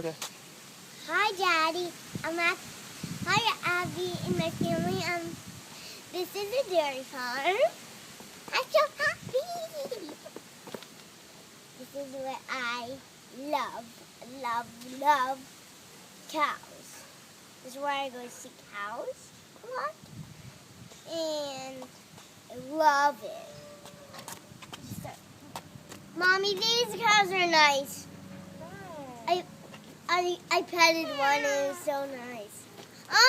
Okay. Hi, Daddy. Hi, Abby and my family. This is a dairy farm. I'm so happy. This is where I love cows. This is where I go to see cows a lot, and I love it. Mommy, these cows are nice. I petted one and it was so nice.